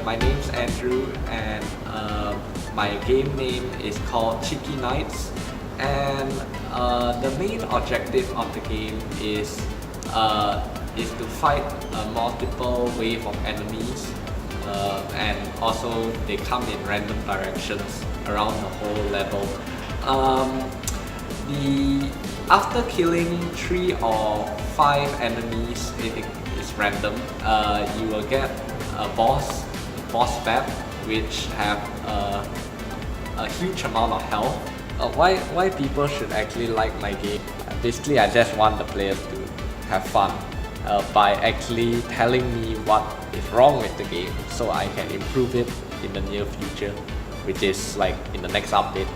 my name's Andrew, and my game name is called Cheeky Knights. And the main objective of the game is to fight a multiple wave of enemies, and also they come in random directions around the whole level. After killing 3 or 5 enemies, it is random. You will get a boss map which have a huge amount of health. Why people should actually like my game? Basically, I just want the players to have fun by actually telling me what is wrong with the game, so I can improve it in the near future, which is like in the next update.